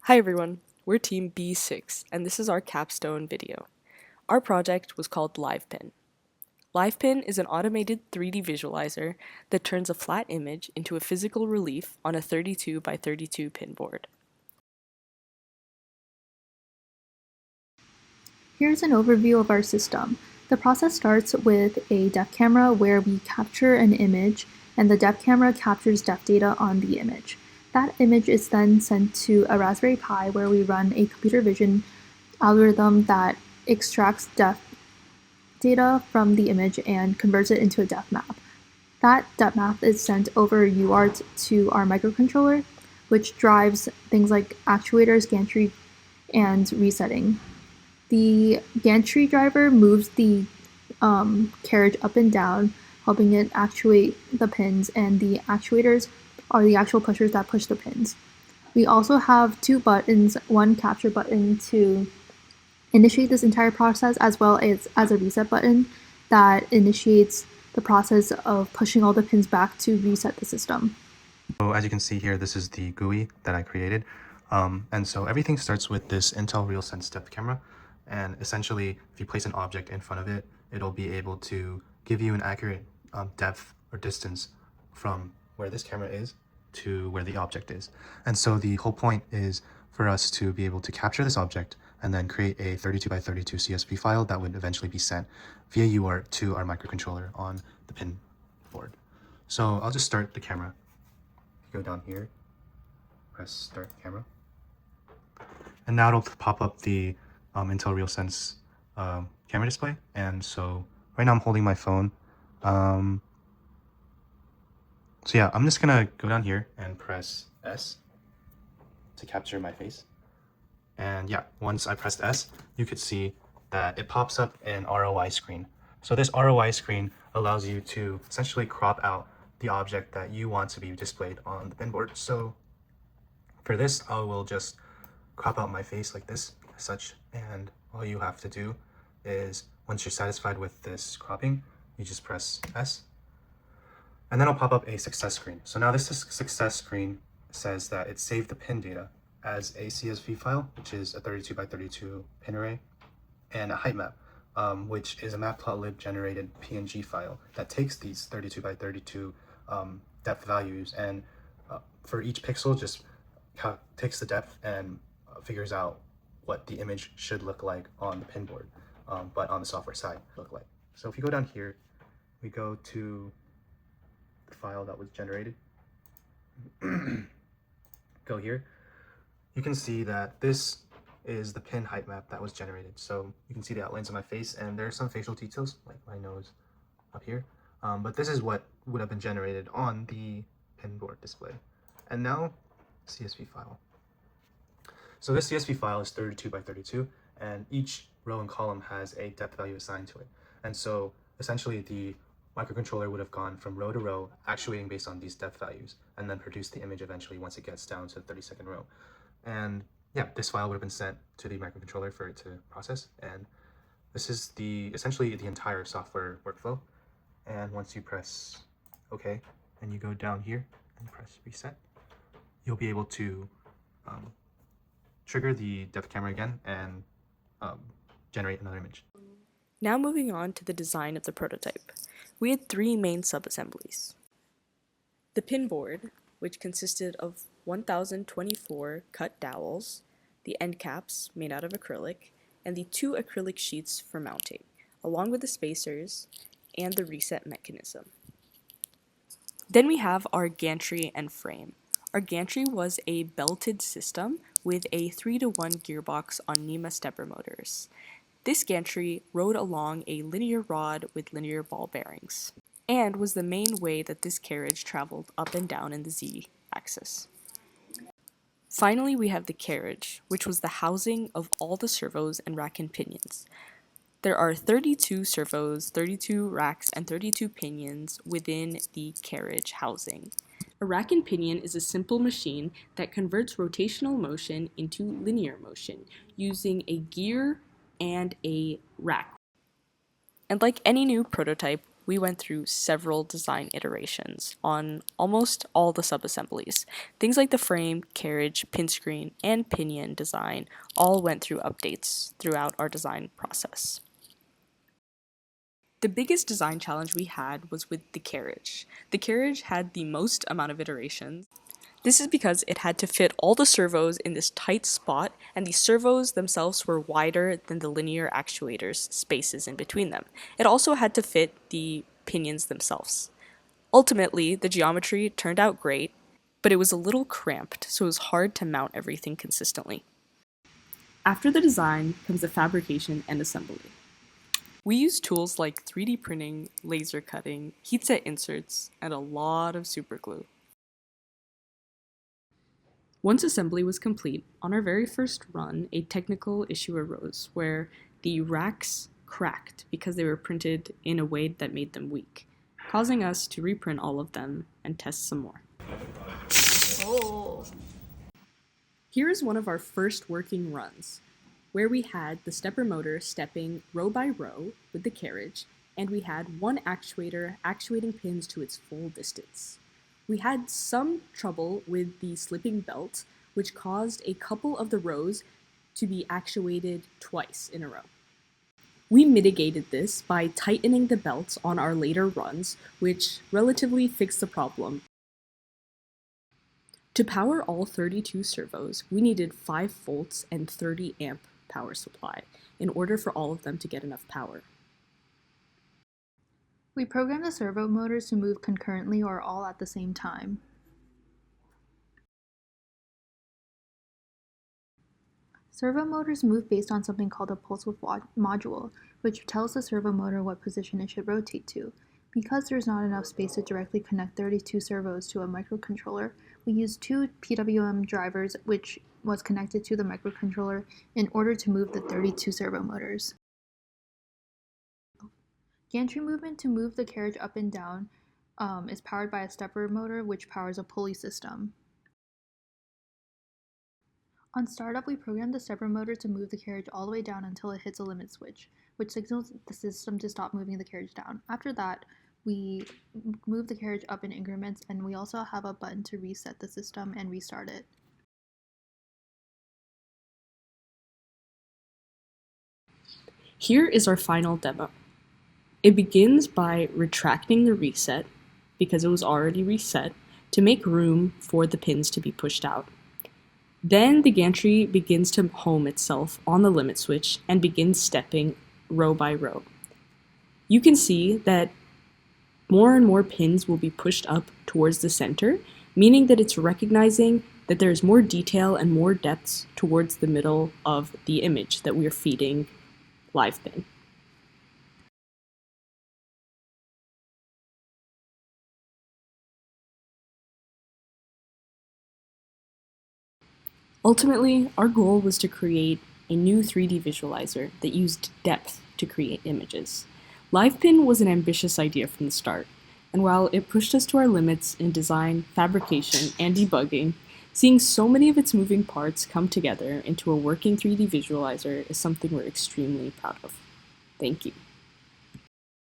Hi everyone, we're Team B6 and this is our capstone video. Our project was called LivePin. LivePin is an automated 3D visualizer that turns a flat image into a physical relief on a 32 by 32 pin board. Here's an overview of our system. The process starts with a depth camera where we capture an image and the depth camera captures depth data on the image. That image is then sent to a Raspberry Pi where we run a computer vision algorithm that extracts depth data from the image and converts it into a depth map. That depth map is sent over UART to our microcontroller, which drives things like actuators, gantry, and resetting. The gantry driver moves the carriage up and down, helping it actuate the pins, and the actuators are the actual pushers that push the pins. We also have two buttons, one capture button to initiate this entire process, as well as a reset button that initiates the process of pushing all the pins back to reset the system. So as you can see here, this is the GUI that I created. And so everything starts with this Intel RealSense depth camera. And essentially, if you place an object in front of it, it'll be able to give you an accurate depth or distance from where this camera is to where the object is. And so the whole point is for us to be able to capture this object and then create a 32 by 32 CSV file that would eventually be sent via UART to our microcontroller on the pin board. So I'll just start the camera. Go down here, press start camera, and now it'll pop up the Intel RealSense camera display. And so right now I'm holding my phone. So yeah, I'm just gonna go down here and press S to capture my face. And yeah, once I pressed S, you could see that it pops up an ROI screen. So this ROI screen allows you to essentially crop out the object that you want to be displayed on the pin board. So for this, I will just crop out my face like this, as such, and all you have to do is, once you're satisfied with this cropping, you just press S, and then it'll pop up a success screen. So now this success screen says that it saved the pin data as a CSV file, which is a 32 by 32 pin array, and a height map, which is a matplotlib generated PNG file that takes these 32 by 32 depth values, and for each pixel just takes the depth and figures out what the image should look like on the pin board, but on the software side look like. So if you go down here, we go to the file that was generated. Go here. You can see that this is the pin height map that was generated. So you can see the outlines of my face, and there are some facial details like my nose up here. But this is what would have been generated on the pin board display. And now CSV file. So this CSV file is 32 by 32, and each row and column has a depth value assigned to it. And so essentially the microcontroller would have gone from row to row, actuating based on these depth values, and then produced the image eventually once it gets down to the 32nd row. And yeah, this file would have been sent to the microcontroller for it to process. And this is essentially the entire software workflow. And once you press OK, and you go down here and press reset, you'll be able to trigger the depth camera again and generate another image. Now moving on to the design of the prototype. We had three main subassemblies. The pin board, which consisted of 1024 cut dowels, the end caps made out of acrylic, and the two acrylic sheets for mounting, along with the spacers and the reset mechanism. Then we have our gantry and frame. Our gantry was a belted system with a 3-to-1 gearbox on NEMA stepper motors. This gantry rode along a linear rod with linear ball bearings, and was the main way that this carriage traveled up and down in the Z-axis. Finally, we have the carriage, which was the housing of all the servos and rack and pinions. There are 32 servos, 32 racks, and 32 pinions within the carriage housing. A rack and pinion is a simple machine that converts rotational motion into linear motion using a gear and a rack. And like any new prototype, we went through several design iterations on almost all the subassemblies. Things like the frame, carriage, pin screen, and pinion design all went through updates throughout our design process. The biggest design challenge we had was with the carriage. The carriage had the most amount of iterations. This is because it had to fit all the servos in this tight spot, and the servos themselves were wider than the linear actuators' spaces in between them. It also had to fit the pinions themselves. Ultimately, the geometry turned out great, but it was a little cramped, so it was hard to mount everything consistently. After the design comes the fabrication and assembly. We use tools like 3D printing, laser cutting, heatset inserts, and a lot of superglue. Once assembly was complete, on our very first run, a technical issue arose where the racks cracked because they were printed in a way that made them weak, causing us to reprint all of them and test some more. Oh. Here is one of our first working runs, where we had the stepper motor stepping row by row with the carriage, and we had one actuator actuating pins to its full distance. We had some trouble with the slipping belt, which caused a couple of the rows to be actuated twice in a row. We mitigated this by tightening the belts on our later runs, which relatively fixed the problem. To power all 32 servos, we needed 5 volts and 30 amp power supply in order for all of them to get enough power. We programmed the servo motors to move concurrently or all at the same time. Servo motors move based on something called a pulse width module, which tells the servo motor what position it should rotate to. Because there's not enough space to directly connect 32 servos to a microcontroller, we used 2 PWM drivers, which was connected to the microcontroller in order to move the 32 servo motors. Gantry movement to move the carriage up and down is powered by a stepper motor, which powers a pulley system. On startup, we programmed the stepper motor to move the carriage all the way down until it hits a limit switch, which signals the system to stop moving the carriage down. After that, we move the carriage up in increments, and we also have a button to reset the system and restart it. Here is our final demo. It begins by retracting the reset, because it was already reset, to make room for the pins to be pushed out. Then the gantry begins to home itself on the limit switch and begins stepping row by row. You can see that more and more pins will be pushed up towards the center, meaning that it's recognizing that there's more detail and more depths towards the middle of the image that we are feeding LivePin. Ultimately, our goal was to create a new 3D visualizer that used depth to create images. LivePin was an ambitious idea from the start, and while it pushed us to our limits in design, fabrication, and debugging, seeing so many of its moving parts come together into a working 3D visualizer is something we're extremely proud of. Thank you.